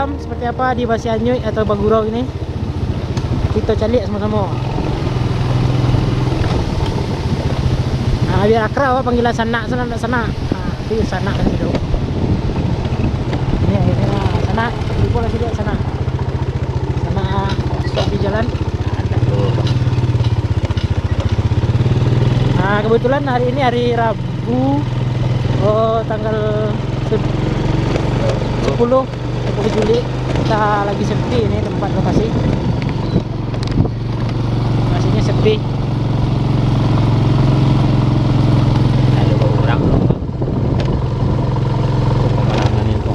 alam seperti apa di Basianyuy atau Bagurau ini. Kita cari sama-sama. Nah, biar akrab panggilan sanak. Nah, itu sanak kan itu. Ini akhirnya sanak, libur lagi dia sanak. Sanak stop di jalan. Ada tuh. Nah, kebetulan hari ini hari Rabu. Tanggal 10 Juli. Kita lagi sepi ini tempat lokasi. Lokasinya sepi. Ada orang pemandangan itu.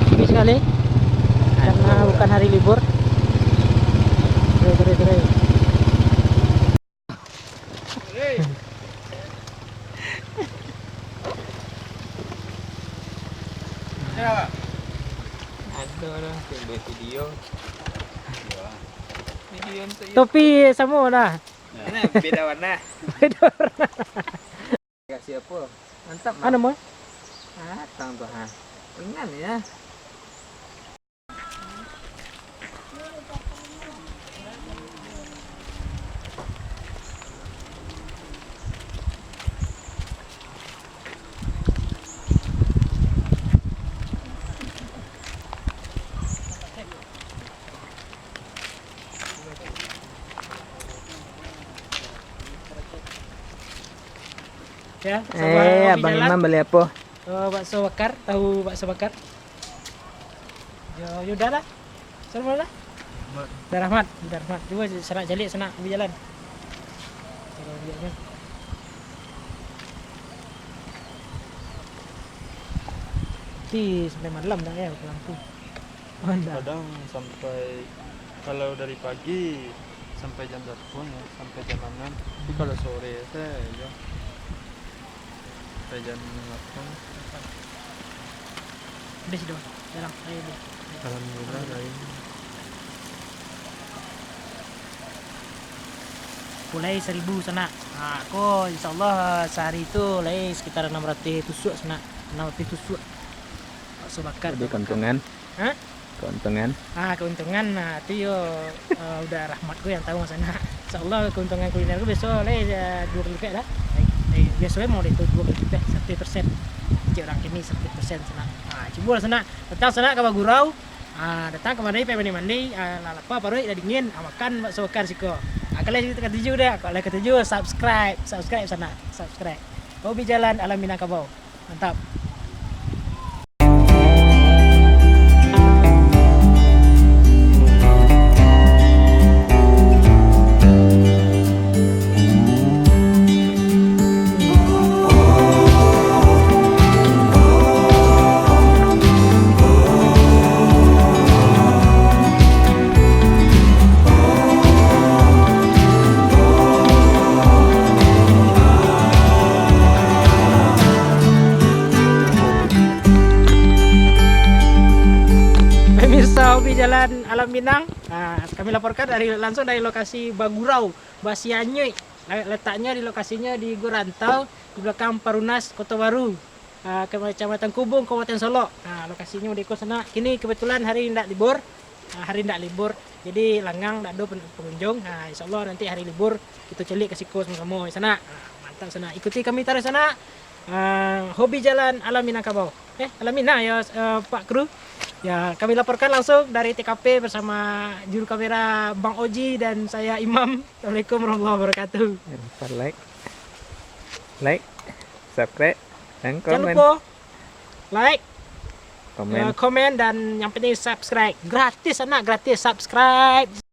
Sepi sekali karena bukan hari libur. Keren. Ada orang video. Video untuk Topi sama dah. Nah, beda warna. Kasih apa? Mantap. Mana mau? Tang tuh ha. Ringan ya. Ya, Abang Imam beli apa? bakso bakar, tahu bakso bakar? Yo, udah lah. Sama lah. Rahmat. Coba sana jalik sana ambil jalan. Kalau lihatnya. Sampai malam dah ya pulang tuh. Kadang sampai kalau dari pagi sampai jam berapa ya, sampai jam 6. Tapi kalau sore saya ya sampai jam 8. Udah sih doang. Jalan ayo deh. Alhamdulillah dari Mulai 1000 sana. Nah, kok insyaallah sehari itu mulai sekitar 600 tusuk sana. 600 tusuk. Bakso bakar. Jadi keuntungan. Hah? Keuntungan. Keuntungan nah itu yo udah rahmat gue yang tahu sana. Insyaallah keuntungan kuliner gue besok mulai 2 kali lipat dah. Biasanya mau itu 2 kali lipat 1%. Cik orang ini 1% sana. Cibul sana. Datang sana ke Bagurau. Datang ke mandi mandi. Apa baru udah dingin. Makan bakso bakar siko. Kalian kita ketujuh deh. Kalau ketujuh subscribe sana. Subscribe. Hobi Jalan Alam Minangkabau. Mantap. Hobi Jalan Alam Minang. Kami laporkan langsung dari lokasi Bagurau, Basianyuy. Letaknya di lokasinya di Gurantau, di belakang Parunas Kota Baru, Kecamatan Kubung, Kabupaten Solok. Lokasinya di sana. Kini kebetulan hari tidak libur. Jadi langgang tidak ada pengunjung. Insyaallah nanti hari libur kita celik ke siku sama-sama di sana. Mantap sana. Ikuti kami tarik sana. Hobi Jalan Alam Minangkabau. Alam Minang ya Pak Kru. Ya, kami laporkan langsung dari TKP bersama juru kamera Bang Oji dan saya Imam. Assalamualaikum warahmatullahi wabarakatuh. Like, subscribe, dan Jangan komen. lupa like, Komen. komen dan yang penting subscribe. Gratis anak, gratis subscribe.